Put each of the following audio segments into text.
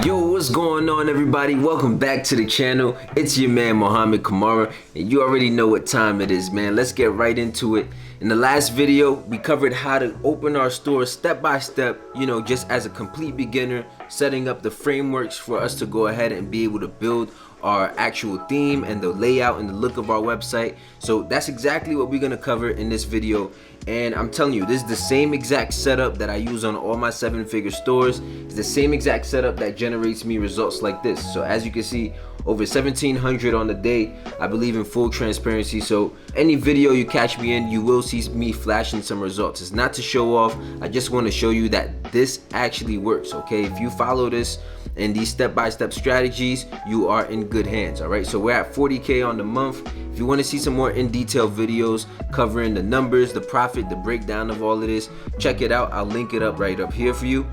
Yo, what's going on, everybody? Welcome back to the channel. It's your man Mohamed Camara, and you already know what time it is, man. Let's get right into it. In the last video, we covered how to open our store step by step, just as a complete beginner, setting up the frameworks for us to go ahead and be able to build our actual theme and the layout and the look of our website. So that's exactly what we're gonna cover in this video. And I'm telling you, this is the same exact setup that I use on all my 7-figure stores. It's the same exact setup that generates me results like this. So as you can see, over 1,700 on the day. I believe in full transparency. So any video you catch me in, you will see me flashing some results. It's not to show off. I just want to show you that this actually works, okay? If you follow this and these step-by-step strategies, you are in good hands. All right, so we're at 40K on the month. If you want to see some more in-detail videos covering the numbers, the profit, the breakdown of all of this, check it out. I'll link it up right up here for you.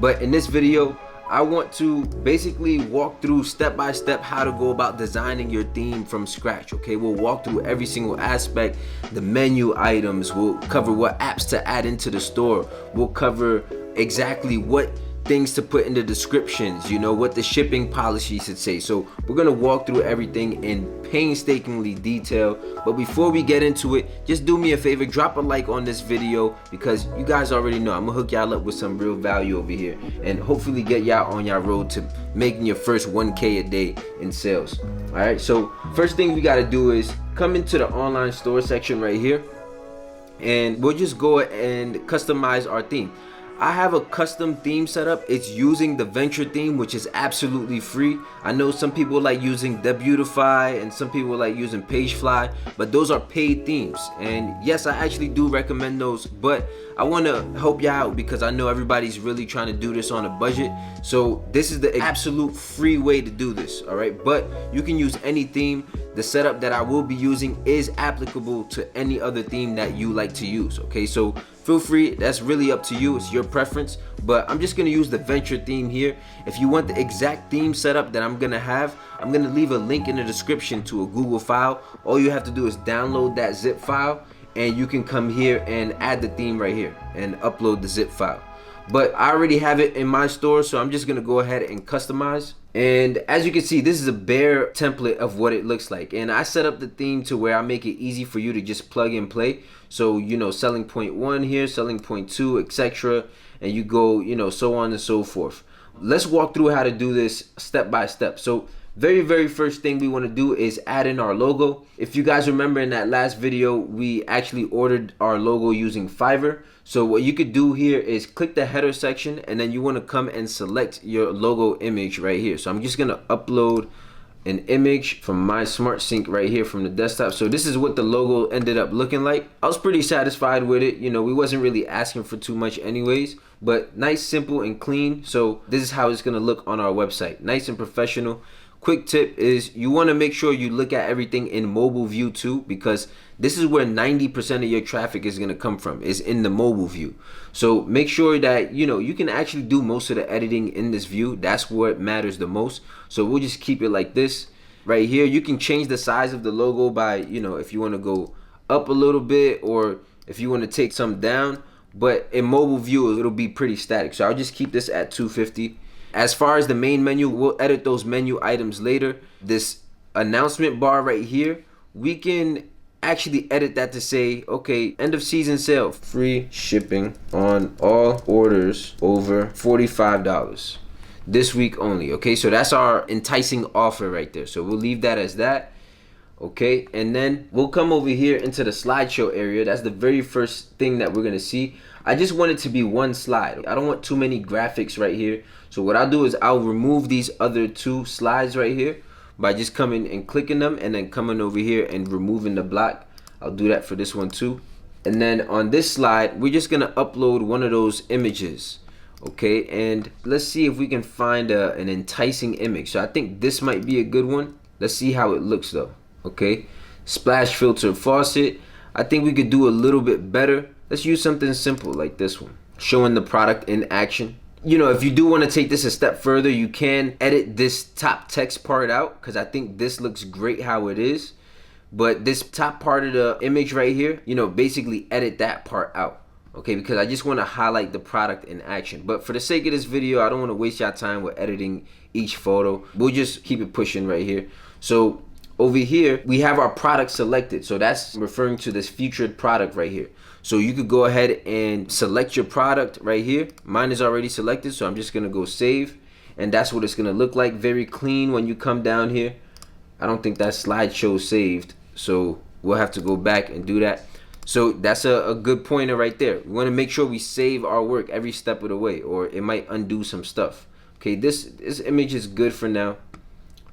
But in this video, I want to basically walk through step-by-step how to go about designing your theme from scratch, okay? We'll walk through every single aspect, the menu items, we'll cover what apps to add into the store, we'll cover exactly what things to put in the descriptions, what the shipping policy should say. So we're gonna walk through everything in painstakingly detail. But before we get into it, just do me a favor, drop a like on this video, because you guys already know I'm gonna hook y'all up with some real value over here and hopefully get y'all on y'all road to making your first 1K a day in sales. All right, so first thing we gotta do is come into the online store section right here, and we'll just go and customize our theme. I have a custom theme set up. It's using the Venture theme, which is absolutely free. I know some people like using WiFi and some people like using Pagefly, but those are paid themes. And yes, I actually do recommend those, but I want to help you out because I know everybody's really trying to do this on a budget. So this is the absolute free way to do this, all right? But you can use any theme. The setup that I will be using is applicable to any other theme that you like to use, okay? So feel free, that's really up to you, it's your preference, but I'm just gonna use the Venture theme here. If you want the exact theme setup that I'm gonna have, I'm gonna leave a link in the description to a Google file. All you have to do is download that zip file, and you can come here and add the theme right here and upload the zip file. But I already have it in my store, so I'm just gonna go ahead and customize. And as you can see, this is a bare template of what it looks like. And I set up the theme to where I make it easy for you to just plug and play. So, selling point 1 here, selling point 2, etc. And you go, so on and so forth. Let's walk through how to do this step by step. So very first thing we want to do is add in our logo. If you guys remember in that last video, we actually ordered our logo using Fiverr. So what you could do here is click the header section, and then you want to come and select your logo image right here. So I'm just going to upload an image from my smart sync right here from the desktop. So this is what the logo ended up looking like. I was pretty satisfied with it. We wasn't really asking for too much anyways, but nice, simple, and clean. So this is how it's going to look on our website. Nice and professional. Quick tip is you want to make sure you look at everything in mobile view too, because this is where 90% of your traffic is going to come from, is in the mobile view. So make sure that you can actually do most of the editing in this view. That's what matters the most. So we'll just keep it like this right here. You can change the size of the logo by if you want to go up a little bit, or if you want to take some down, but in mobile view it'll be pretty static. So I'll just keep this at 250. As far as the main menu, we'll edit those menu items later. This announcement bar right here, we can actually edit that to say, okay, end of season sale, free shipping on all orders over $45 this week only. Okay, so that's our enticing offer right there. So we'll leave that as that. Okay, and then we'll come over here into the slideshow area. That's the very first thing that we're gonna see. I just want it to be one slide. I don't want too many graphics right here. So what I'll do is I'll remove these other 2 slides right here by just coming and clicking them, and then coming over here and removing the block. I'll do that for this one too. And then on this slide, we're just gonna upload one of those images. Okay, and let's see if we can find an enticing image. So I think this might be a good one. Let's see how it looks though. Okay, splash filter faucet. I think we could do a little bit better. Let's use something simple like this one, showing the product in action. If you do want to take this a step further, you can edit this top text part out, because I think this looks great how it is. But this top part of the image right here, basically edit that part out. okay, because I just want to highlight the product in action. But for the sake of this video, I don't want to waste your time with editing each photo. We'll just keep it pushing right here. So over here, we have our product selected. So that's referring to this featured product right here. So you could go ahead and select your product right here. Mine is already selected, so I'm just gonna go save. And that's what it's gonna look like, very clean when you come down here. I don't think that slideshow saved, so we'll have to go back and do that. So that's a good pointer right there. We wanna make sure we save our work every step of the way, or it might undo some stuff. Okay, this image is good for now,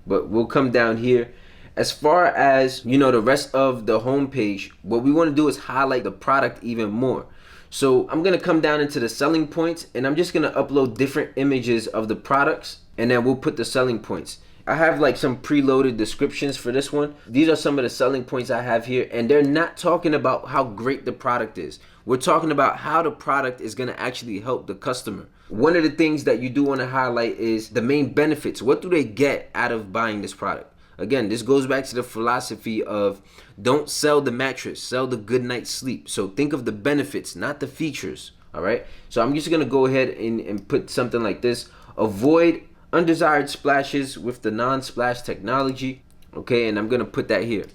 but we'll come down here. As far as, you know, the rest of the home page, what we want to do is highlight the product even more. So I'm going to come down into the selling points, and I'm just going to upload different images of the products, and then we'll put the selling points. I have like some preloaded descriptions for this one. These are some of the selling points I have here, and they're not talking about how great the product is. We're talking about how the product is going to actually help the customer. One of the things that you do want to highlight is the main benefits. What do they get out of buying this product? Again, this goes back to the philosophy of don't sell the mattress, sell the good night's sleep. So think of the benefits, not the features. All right. So I'm just going to go ahead and put something like this. Avoid undesired splashes with the non-splash technology. Okay. And I'm going to put that here.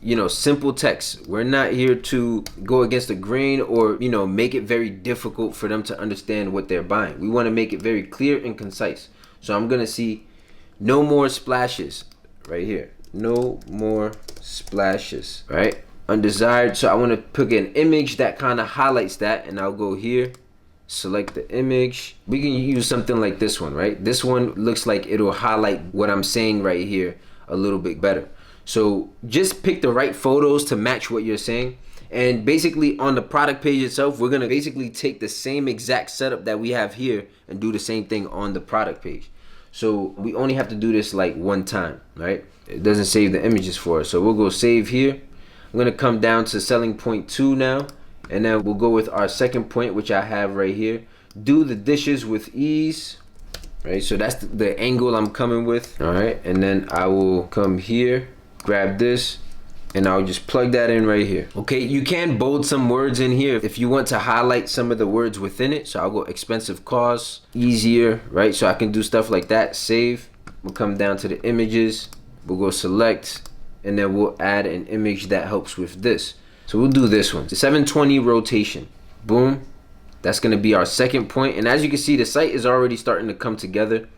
You know, simple text. We're not here to go against the grain or, you know, make it very difficult for them to understand what they're buying. We want to make it very clear and concise. So I'm going to see no more splashes. Right here, no more splashes, right? Undesired. So I want to pick an image that kind of highlights that, and I'll go here, select the image. We can use something like this one, right? This one looks like it'll highlight what I'm saying right here a little bit better. So just pick the right photos to match what you're saying. And basically on the product page itself, we're gonna basically take the same exact setup that we have here and do the same thing on the product page. So we only have to do this like one time, right? It doesn't save the images for us. So we'll go save here. I'm gonna come down to selling point 2 now, and then we'll go with our second point, which I have right here. Do the dishes with ease, right? So that's the angle I'm coming with, all right? And then I will come here, grab this, and I'll just plug that in right here. Okay, you can bold some words in here if you want to highlight some of the words within it. So I'll go expensive costs, easier, right? So I can do stuff like that. Save. We'll come down to the images. We'll go select, and then we'll add an image that helps with this. So we'll do this one. The 720 rotation. Boom. That's gonna be our second point. And as you can see, the site is already starting to come together,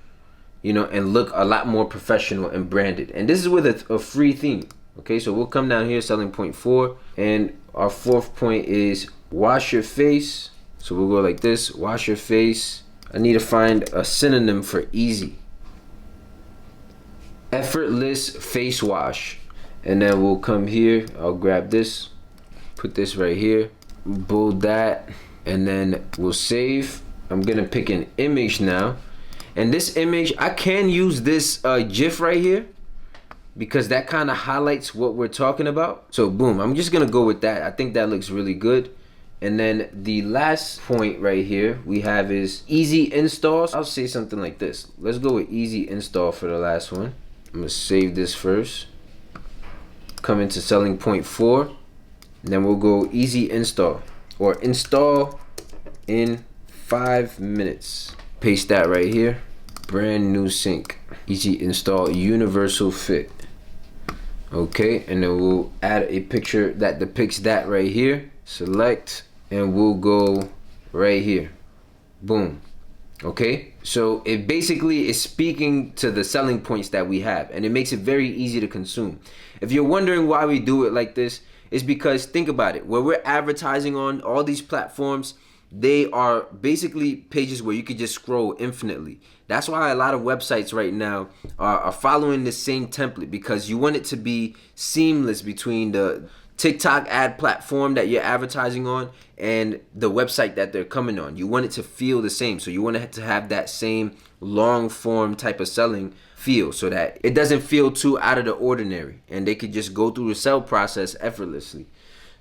you know, and look a lot more professional and branded. And this is with a free theme. Okay, so we'll come down here, selling point 4, and our fourth point is wash your face. So we'll go like this, wash your face. I need to find a synonym for easy. Effortless face wash. And then we'll come here, I'll grab this, put this right here, bold that, and then we'll save. I'm gonna pick an image now. And this image, I can use this GIF right here, because that kind of highlights what we're talking about. So boom, I'm just gonna go with that. I think that looks really good. And then the last point right here we have is easy installs. I'll say something like this. Let's go with easy install for the last one. I'm gonna save this first. Come into selling point 4. And then we'll go easy install, or install in 5 minutes. Paste that right here. Brand new sync. Easy install, universal fit. Okay, and then we'll add a picture that depicts that right here. Select, and we'll go right here. Boom. Okay, so it basically is speaking to the selling points that we have, and it makes it very easy to consume. If you're wondering why we do it like this, it's because, think about it, where we're advertising on all these platforms, they are basically pages where you could just scroll infinitely. That's why a lot of websites right now are following the same template, because you want it to be seamless between the TikTok ad platform that you're advertising on and the website that they're coming on. You want it to feel the same. So you want it to have that same long form type of selling feel, so that it doesn't feel too out of the ordinary and they could just go through the sell process effortlessly.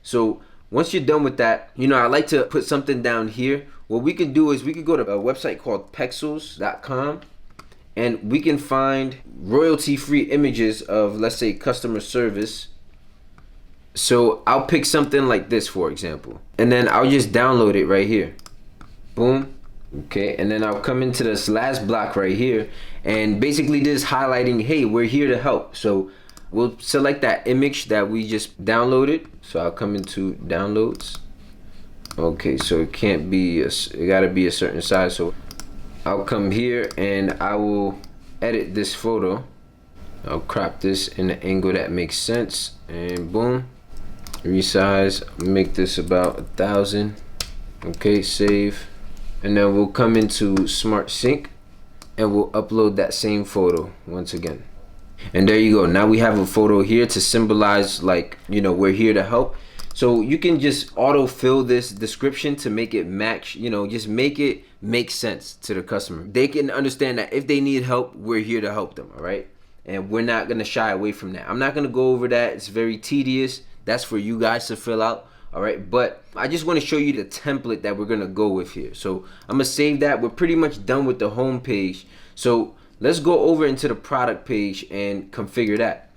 So once you're done with that, you know, I like to put something down here. What we can do is we can go to a website called pexels.com, and we can find royalty-free images of, let's say, customer service. So I'll pick something like this, for example, and then I'll just download it right here. Boom. Okay, and then I'll come into this last block right here, and basically this highlighting, hey, we're here to help. So we'll select that image that we just downloaded. So I'll come into downloads. Okay, so it can't be, it gotta be a certain size. So I'll come here and I will edit this photo. I'll crop this in the angle that makes sense, and boom, resize, make this about 1,000. Okay, save, and then we'll come into Smart Sync and we'll upload that same photo once again. And there you go. Now we have a photo here to symbolize, like, you know, we're here to help. So you can just auto fill this description to make it match, you know, just make it make sense to the customer. They can understand that if they need help, we're here to help them, all right? And we're not gonna shy away from that. I'm not gonna go over that. It's very tedious. That's for you guys to fill out, all right? But I just wanna show you the template that we're gonna go with here. So I'm gonna save that. We're pretty much done with the home page. So let's go over into the product page and configure that.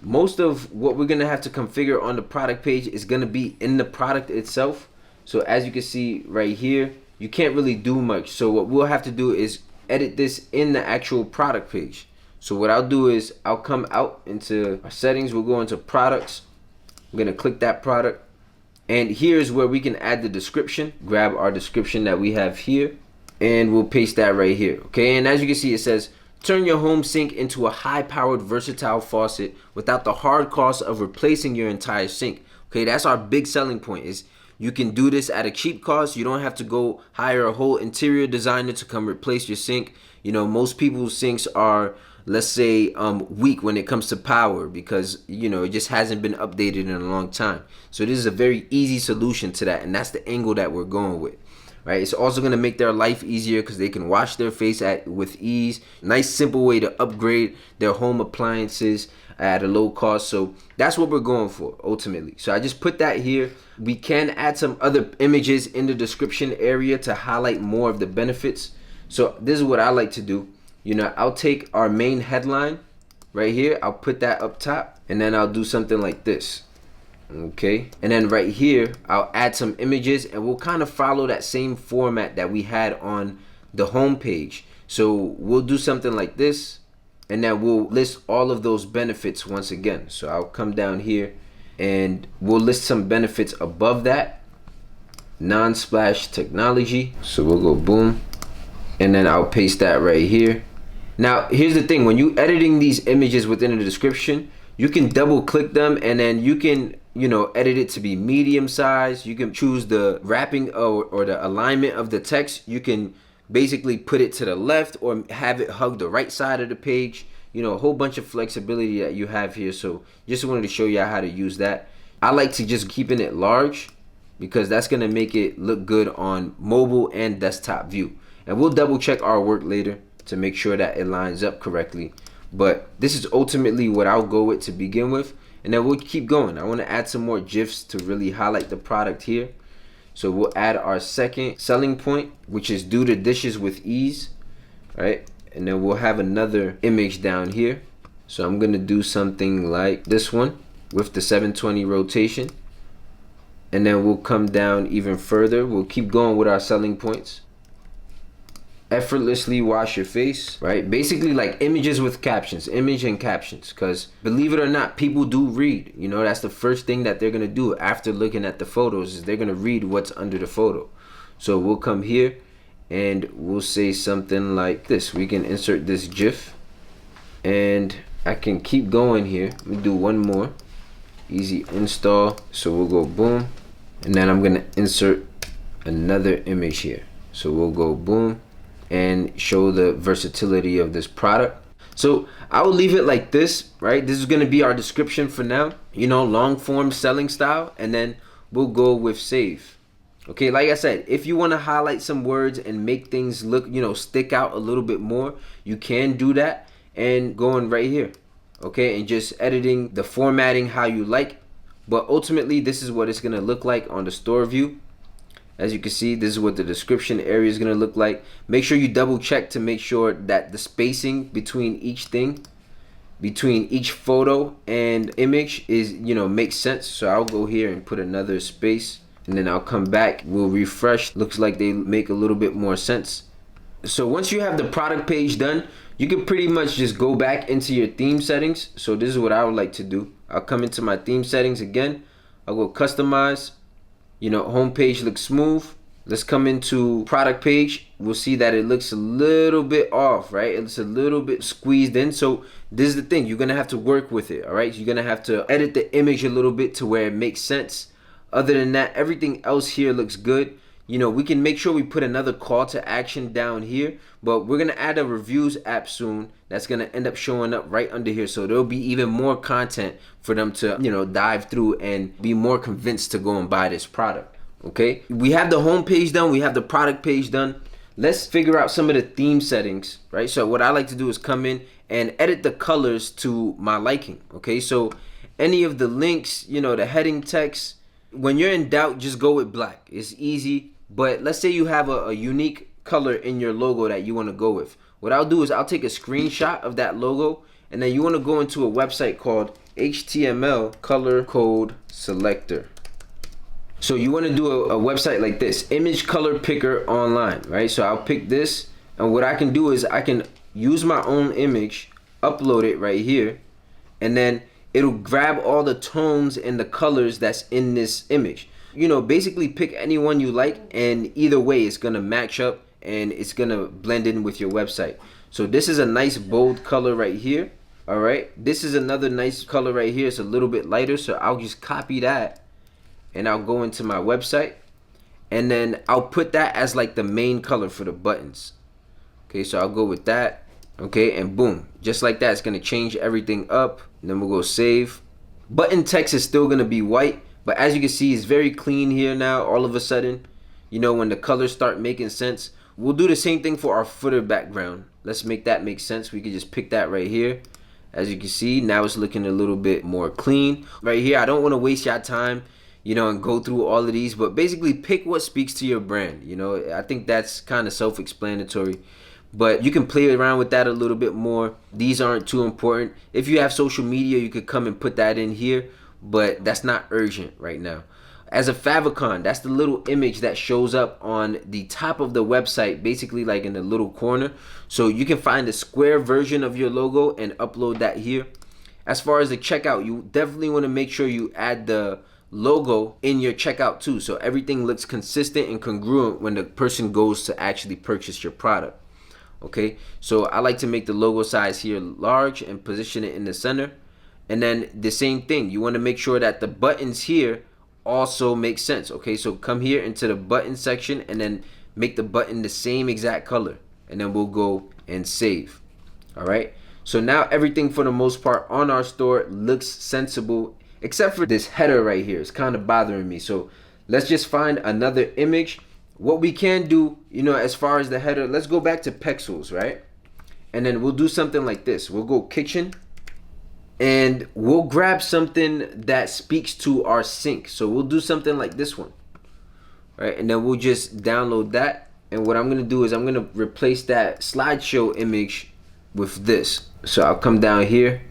Most of what we're gonna have to configure on the product page is gonna be in the product itself. So as you can see right here, you can't really do much. So what we'll have to do is edit this in the actual product page. So what I'll do is I'll come out into our settings. We'll go into products. I'm gonna click that product, and here's where we can add the description. Grab our description that we have here, and we'll paste that right here. Okay, and as you can see, it says turn your home sink into a high-powered versatile faucet without the hard cost of replacing your entire sink. Okay, that's our big selling point, is you can do this at a cheap cost. You don't have to go hire a whole interior designer to come replace your sink. You know, most people's sinks are, let's say, weak when it comes to power because, you know, it just hasn't been updated in a long time. So this is a very easy solution to that, and that's the angle that we're going with. Right? It's also going to make their life easier because they can wash their face with ease. Nice simple way to upgrade their home appliances at a low cost. So that's what we're going for ultimately. So I just put that here. We can add some other images in the description area to highlight more of the benefits. So this is what I like to do. You know, I'll take our main headline right here. I'll put that up top, and then I'll do something like this. Okay, and then right here I'll add some images, and we'll kind of follow that same format that we had on the home page. So we'll do something like this, and then we'll list all of those benefits once again. So I'll come down here and we'll list some benefits above that. Non-splash technology. So we'll go boom, and then I'll paste that right here. Now here's the thing, when you editing these images within the description, you can double click them, and then you can, you know, edit it to be medium size. You can choose the wrapping or the alignment of the text. You can basically put it to the left or have it hug the right side of the page. You know, a whole bunch of flexibility that you have here. So just wanted to show you how to use that. I like to just keeping it large because that's gonna make it look good on mobile and desktop view. And we'll double check our work later to make sure that it lines up correctly. But this is ultimately what I'll go with to begin with, and then we'll keep going. I want to add some more GIFs to really highlight the product here. So we'll add our second selling point, which is do the dishes with ease, right? And then we'll have another image down here. So I'm gonna do something like this one with the 720 rotation, and then we'll come down even further. We'll keep going with our selling points. Effortlessly wash your face, right? Basically like images with captions, image and captions, because believe it or not, people do read. You know, that's the first thing that they're gonna do after looking at the photos, is they're gonna read what's under the photo. So we'll come here and we'll say something like this. We can insert this GIF, and I can keep going here. Let me do one more. Easy install. So we'll go boom, and then I'm gonna insert another image here. So we'll go boom and show the versatility of this product. So I will leave it like this, right? This is gonna be our description for now, you know, long form selling style, and then we'll go with save. Okay, like I said, if you wanna highlight some words and make things look, you know, stick out a little bit more, you can do that, and going right here, okay, and just editing the formatting how you like. But ultimately, this is what it's gonna look like on the store view. As you can see, this is what the description area is going to look like. Make sure you double check to make sure that the spacing between each thing between each photo and image is, makes sense. So I'll go here and put another space, and then I'll come back, we'll refresh. Looks like they make a little bit more sense. So once you have the product page done, you can pretty much just go back into your theme settings. So this is what I would like to do. I'll come into my theme settings again. I'll go customize. Home page looks smooth. Let's come into product page. We'll see that it looks a little bit off, right? It's a little bit squeezed in. So this is the thing, you're gonna have to work with it, all right? You're gonna have to edit the image a little bit to where it makes sense. Other than that, everything else here looks good. We can make sure we put another call to action down here, but we're gonna add a reviews app soon that's gonna end up showing up right under here. So there'll be even more content for them to, dive through and be more convinced to go and buy this product. Okay, we have the home page done, we have the product page done. Let's figure out some of the theme settings, right? So what I like to do is come in and edit the colors to my liking. Okay, so any of the links, the heading text, when you're in doubt, just go with black. It's easy. But let's say you have a unique color in your logo that you want to go with. What I'll do is I'll take a screenshot of that logo, and then you want to go into a website called HTML color code selector. So you want to do a website like this, image color picker online, right? So I'll pick this, and what I can do is I can use my own image, upload it right here, and then it'll grab all the tones and the colors that's in this image. Basically pick any one you like, and either way it's gonna match up and it's gonna blend in with your website. So this is a nice bold color right here. All right, this is another nice color right here. It's a little bit lighter, so I'll just copy that and I'll go into my website, and then I'll put that as like the main color for the buttons. Okay, so I'll go with that. Okay, and boom, just like that, it's gonna change everything up. And then we'll go save. Button text is still gonna be white, but as you can see, it's very clean here now. All of a sudden, when the colors start making sense. We'll do the same thing for our footer background. Let's make that make sense. We can just pick that right here. As you can see, now it's looking a little bit more clean right here. I don't want to waste your time, and go through all of these, but basically pick what speaks to your brand. I think that's kind of self-explanatory, but you can play around with that a little bit more. These aren't too important. If you have social media, you could come and put that in here, but that's not urgent right now. As a favicon, that's the little image that shows up on the top of the website, basically like in the little corner. So you can find a square version of your logo and upload that here. As far as the checkout, you definitely want to make sure you add the logo in your checkout too, so everything looks consistent and congruent when the person goes to actually purchase your product. Okay, so I like to make the logo size here large and position it in the center. And then the same thing, you want to make sure that the buttons here also make sense. Okay, so come here into the button section and then make the button the same exact color, and then we'll go and save. All right, so now everything for the most part on our store looks sensible, except for this header right here. It's kind of bothering me. So let's just find another image. What we can do, as far as the header, let's go back to pixels, right? And then we'll do something like this. We'll go kitchen, and we'll grab something that speaks to our sink. So we'll do something like this one, right? And then we'll just download that. And what I'm gonna do is I'm gonna replace that slideshow image with this. So I'll come down here.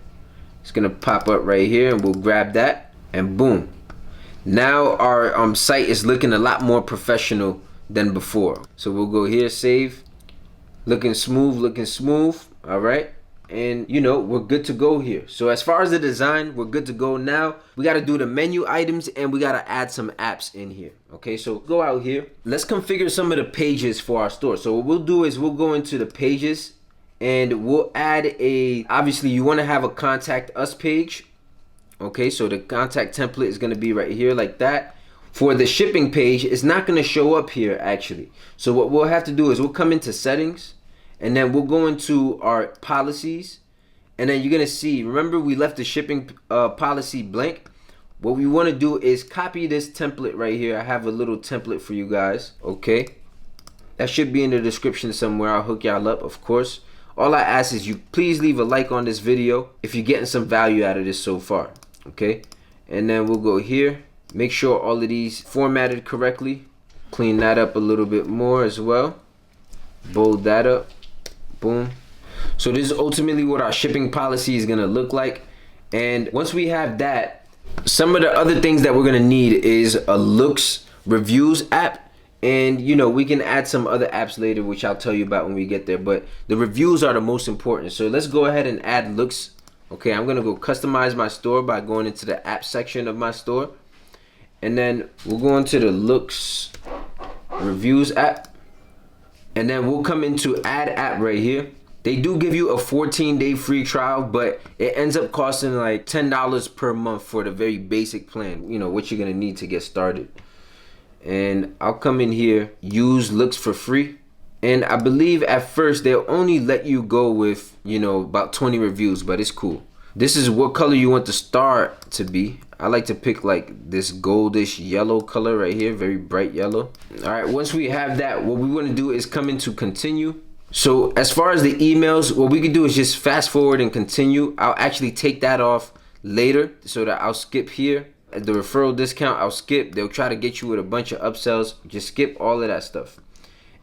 It's gonna pop up right here, and we'll grab that, and boom. Now our site is looking a lot more professional than before. So we'll go here, save. Looking smooth. All right, and we're good to go here. So as far as the design, we're good to go. Now we got to do the menu items, and we got to add some apps in here. Okay, so go out here. Let's configure some of the pages for our store. So what we'll do is we'll go into the pages, and we'll add obviously you want to have a contact us page. Okay, so the contact template is going to be right here like that. For the shipping page, it's not going to show up here actually. So what we'll have to do is we'll come into settings, and then we'll go into our policies, and then you're going to see, remember we left the shipping policy blank. What we want to do is copy this template right here. I have a little template for you guys. Okay, that should be in the description somewhere. I'll hook y'all up, of course. All I ask is you please leave a like on this video if you're getting some value out of this so far. Okay, and then we'll go here, make sure all of these formatted correctly, clean that up a little bit more as well, bold that up, boom. So So this is ultimately what our shipping policy is gonna look like. And once we have that, some of the other things that we're gonna need is a looks reviews app. And you know, we can add some other apps later, which I'll tell you about when we get there, but the reviews are the most important. So let's go ahead and add looks. Okay, I'm gonna go customize my store by going into the app section of my store, and then we'll go into the looks reviews app, and then we'll come into add app right here. They do give you a 14-day free trial, but it ends up costing like $10 per month for the very basic plan, you know, what you're gonna need to get started. And I'll come in here, use looks for free. And I believe at first they'll only let you go with, you know, about 20 reviews, but it's cool. This is what color you want the star to be. I like to pick like this goldish yellow color right here, very bright yellow. All right, once we have that, what we want to do is come into continue. So as far as the emails, what we can do is just fast forward and continue. I'll actually take that off later so that I'll skip here. The referral discount, I'll skip. They'll try to get you with a bunch of upsells. Just skip all of that stuff.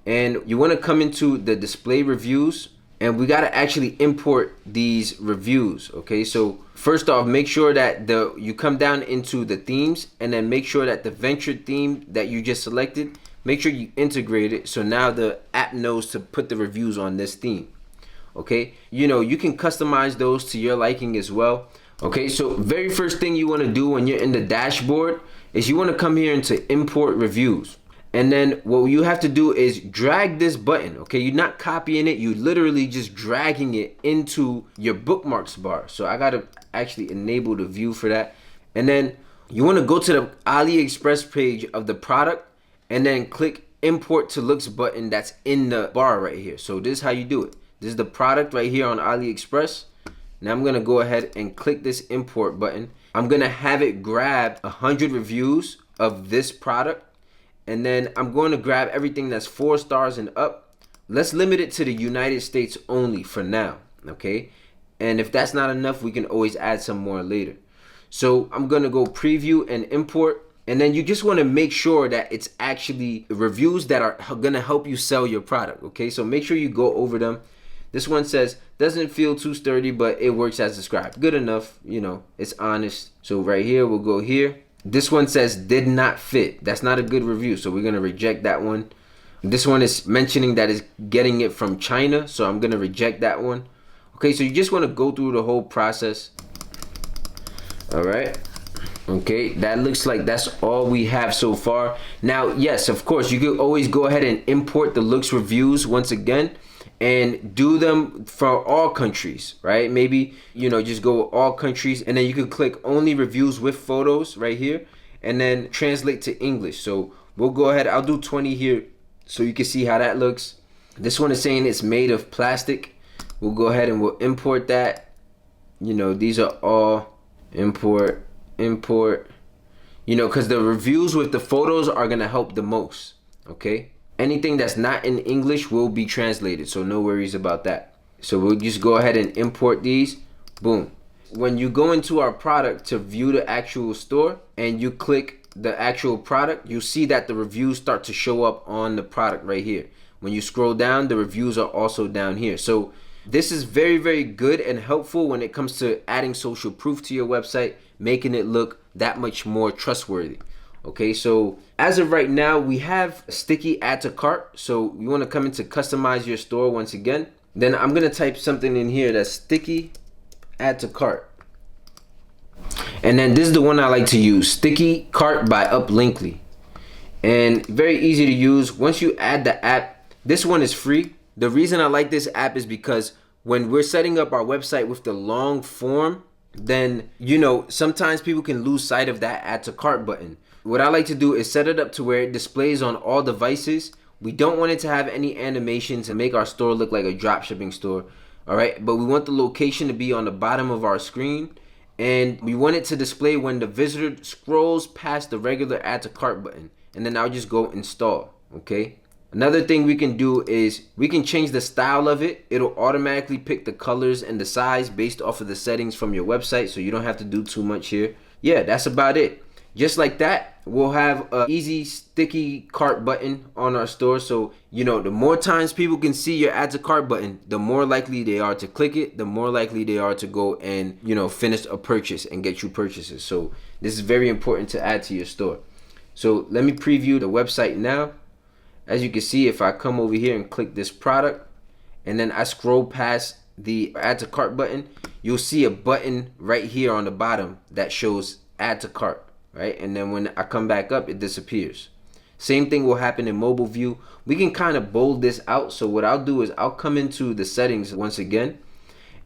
And you want to come into the display reviews, and we got to actually import these reviews. Okay, so first off, make sure that you come down into the themes, and then make sure that the venture theme that you just selected, make sure you integrate it so now the app knows to put the reviews on this theme. Okay, you know, you can customize those to your liking as well. Okay, so very first thing you want to do when you're in the dashboard is you want to come here into import reviews. And then what you have to do is drag this button. Okay, you're not copying it, you're literally just dragging it into your bookmarks bar. So I got to actually enable the view for that. And then you want to go to the AliExpress page of the product and then click import to looks button that's in the bar right here. So this is how you do it. This is the product right here on AliExpress. Now I'm gonna go ahead and click this import button. I'm gonna have it grab 100 reviews of this product, and then I'm going to grab everything that's 4 stars and up. Let's limit it to the United States only for now, okay? And if that's not enough, we can always add some more later. So I'm gonna go preview and import, and then you just wanna make sure that it's actually reviews that are gonna help you sell your product, okay? So make sure you go over them. This one says, doesn't feel too sturdy, but it works as described. Good enough, you know, it's honest. So right here, we'll go here. This one says, did not fit. That's not a good review, so we're gonna reject that one. This one is mentioning that it's getting it from China, so I'm gonna reject that one. Okay, so you just wanna go through the whole process. All right. Okay, that looks like that's all we have so far. Now, yes, of course, you could always go ahead and import the looks reviews once again and do them for all countries, right? Maybe, you know, just go all countries, and then you could click only reviews with photos right here and then translate to English. So we'll go ahead, I'll do 20 here so you can see how that looks. This one is saying it's made of plastic. We'll go ahead and we'll import that. You know, these are all import, you know, because the reviews with the photos are gonna help the most, okay? Anything that's not in English will be translated, so no worries about that. So we'll just go ahead and import these. Boom. When you go into our product to view the actual store and you click the actual product, you'll see that the reviews start to show up on the product right here. When you scroll down, the reviews are also down here. So this is very, very good and helpful when it comes to adding social proof to your website, making it look that much more trustworthy. Okay, so as of right now, we have sticky add to cart. So you want to come into customize your store once again. Then I'm going to type something in here that's sticky add to cart. And then this is the one I like to use, sticky cart by Uplinkly. And very easy to use. Once you add the app, this one is free. The reason I like this app is because when we're setting up our website with the long form, then, you know, sometimes people can lose sight of that add to cart button. What I like to do is set it up to where it displays on all devices. We don't want it to have any animation to make our store look like a drop shipping store. All right, but we want the location to be on the bottom of our screen, and we want it to display when the visitor scrolls past the regular add to cart button, and then I'll just go install. Okay. Another thing we can do is we can change the style of it. It'll automatically pick the colors and the size based off of the settings from your website, so you don't have to do too much here. Yeah, that's about it. Just like that, we'll have a easy sticky cart button on our store. So, you know, the more times people can see your add to cart button, the more likely they are to click it, the more likely they are to go and, you know, finish a purchase and get you purchases. So this is very important to add to your store. So let me preview the website now. As you can see, if I come over here and click this product, and then I scroll past the add to cart button, you'll see a button right here on the bottom that shows add to cart, right? And then when I come back up, it disappears. Same thing will happen in mobile view. We can kind of bold this out. So what I'll do is I'll come into the settings once again,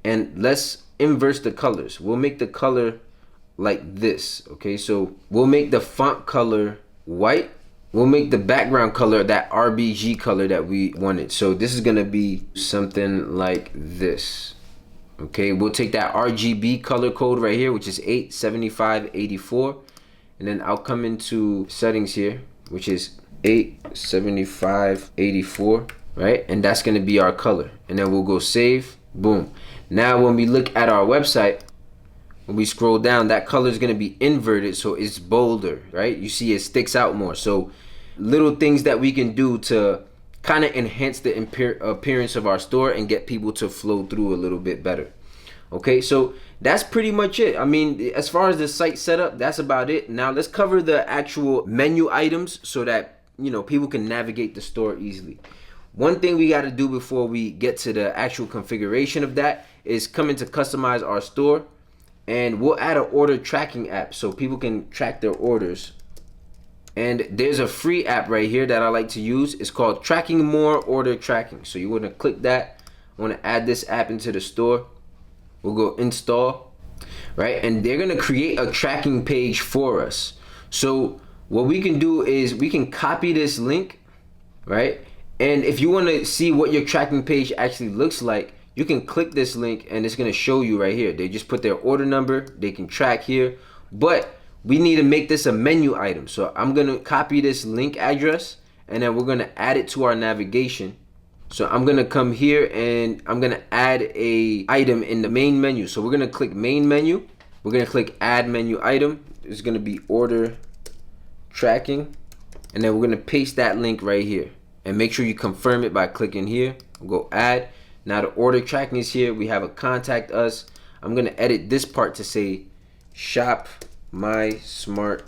and let's inverse the colors. We'll make the color like this, okay? So we'll make the font color white. We'll make the background color that RBG color that we wanted. So this is gonna be something like this. Okay, we'll take that RGB color code right here, which is 87584, and then I'll come into settings here, which is 87584, right? And that's gonna be our color. And then we'll go save, boom. Now when we look at our website, when we scroll down, that color is going to be inverted, so it's bolder, right? You see it sticks out more. So little things that we can do to kind of enhance the appearance of our store and get people to flow through a little bit better. Okay, so that's pretty much it. I mean, as far as the site setup, that's about it. Now let's cover the actual menu items so that, you know, people can navigate the store easily. One thing we got to do before we get to the actual configuration of that is come into customize our store. And we'll add an order tracking app so people can track their orders. And there's a free app right here that I like to use. It's called Tracking More Order Tracking. So you want to click that. I want to add this app into the store. We'll go install, right? And they're going to create a tracking page for us. So what we can do is we can copy this link, right? And if you want to see what your tracking page actually looks like, you can click this link and it's going to show you right here. They just put their order number, they can track here, but we need to make this a menu item. So I'm going to copy this link address and then we're going to add it to our navigation. So I'm going to come here and I'm going to add a item in the main menu. So we're going to click main menu. We're going to click add menu item. It's going to be order tracking. And then we're going to paste that link right here. And make sure you confirm it by clicking here. We'll go add. Now the order tracking is here. We have a contact us. I'm gonna edit this part to say shop my smart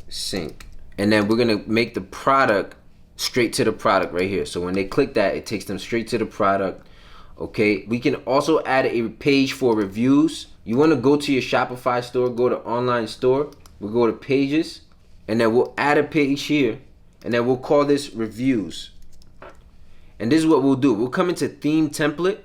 sink. And then we're gonna make the product straight to the product right here. So when they click that, it takes them straight to the product. Okay, we can also add a page for reviews. You wanna go to your Shopify store, go to online store. We'll go to pages and then we'll add a page here and then we'll call this reviews. And this is what we'll do. We'll come into theme template.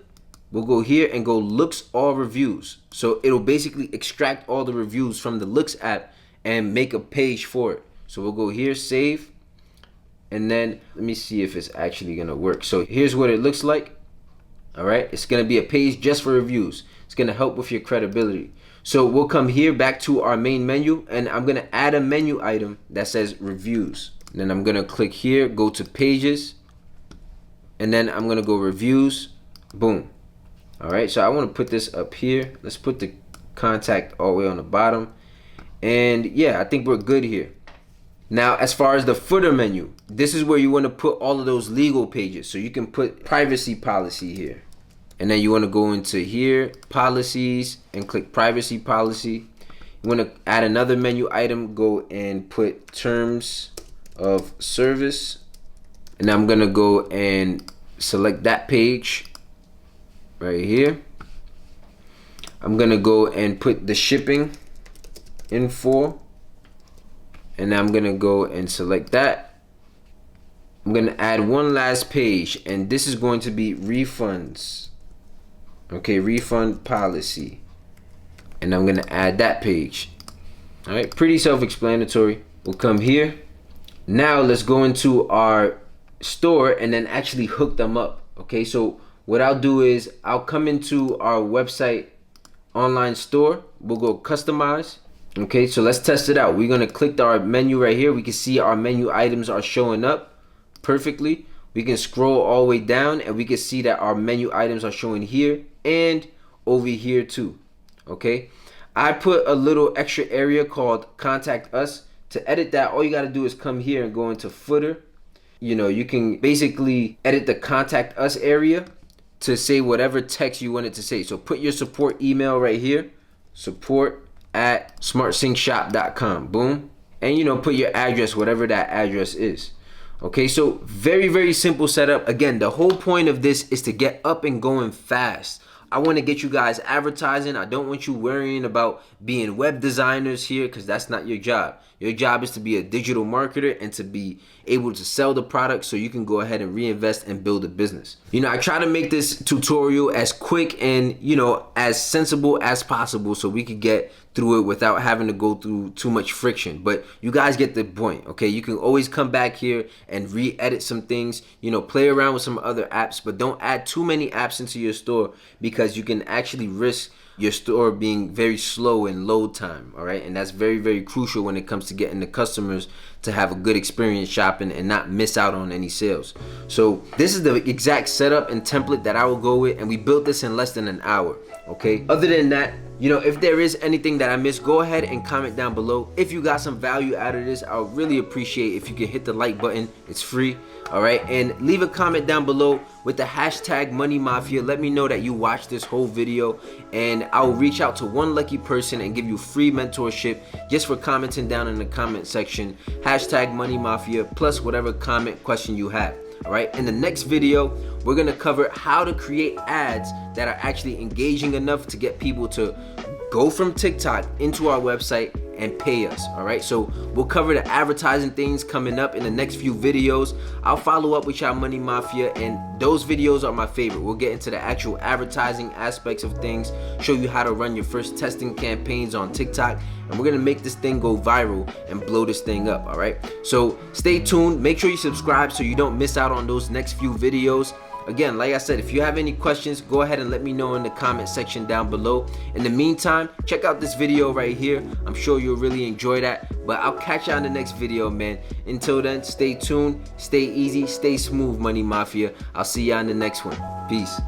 We'll go here and go looks all reviews. So it'll basically extract all the reviews from the looks app and make a page for it. So we'll go here, save. And then let me see if it's actually gonna work. So here's what it looks like. All right, it's gonna be a page just for reviews. It's gonna help with your credibility. So we'll come here back to our main menu and I'm gonna add a menu item that says reviews. And then I'm gonna click here, go to pages. And then I'm gonna go reviews, boom. All right, so I wanna put this up here. Let's put the contact all the way on the bottom. And yeah, I think we're good here. Now, as far as the footer menu, this is where you wanna put all of those legal pages. So you can put privacy policy here. And then you wanna go into here, policies, and click privacy policy. You wanna add another menu item, go and put terms of service. And I'm gonna go and select that page right here. I'm gonna go and put the shipping info, and I'm gonna go and select that. I'm gonna add one last page, and this is going to be refunds. Okay, refund policy, and I'm gonna add that page. All right, pretty self-explanatory. We'll come here. Now let's go into our store and then actually hook them up. Okay, so what I'll do is I'll come into our website online store. We'll go customize. Okay, so let's test it out. We're gonna click our menu right here. We can see our menu items are showing up perfectly. We can scroll all the way down and we can see that our menu items are showing here and over here too. Okay, I put a little extra area called contact us To edit that, all you got to do is come here and go into footer. You can basically edit the contact us area to say whatever text you want it to say. So put your support email right here, support@smartsyncshop.com. Boom. And put your address, whatever that address is. Okay, so very, very simple setup. Again, the whole point of this is to get up and going fast. I want to get you guys advertising. I don't want you worrying about being web designers here, because that's not your job. Your job is to be a digital marketer and to be able to sell the product so you can go ahead and reinvest and build a business. I try to make this tutorial as quick and as sensible as possible so we could get through it without having to go through too much friction. But you guys get the point, okay? You can always come back here and re-edit some things, play around with some other apps, but don't add too many apps into your store, because you can actually risk your store being very slow in load time, all right? And that's very, very crucial when it comes to getting the customers to have a good experience shopping and not miss out on any sales. So this is the exact setup and template that I will go with, and we built this in less than an hour, okay? Other than that, if there is anything that I missed, go ahead and comment down below. If you got some value out of this, I would really appreciate if you could hit the like button. It's free, all right? And leave a comment down below with the hashtag Money Mafia. Let me know that you watched this whole video, and I will reach out to one lucky person and give you free mentorship just for commenting down in the comment section, hashtag Money Mafia, plus whatever comment question you have. All right, in the next video, we're gonna cover how to create ads that are actually engaging enough to get people to go from TikTok into our website and pay us. All right, so we'll cover the advertising things coming up in the next few videos. I'll follow up with y'all Money Mafia, and those videos are my favorite. We'll get into the actual advertising aspects of things, show you how to run your first testing campaigns on TikTok, and we're gonna make this thing go viral and blow this thing up. All right, so stay tuned. Make sure you subscribe so you don't miss out on those next few videos. Again, like I said, if you have any questions, go ahead and let me know in the comment section down below. In the meantime, check out this video right here. I'm sure you'll really enjoy that. But I'll catch you on the next video, man. Until then, stay tuned, stay easy, stay smooth, Money Mafia. I'll see you on the next one. Peace.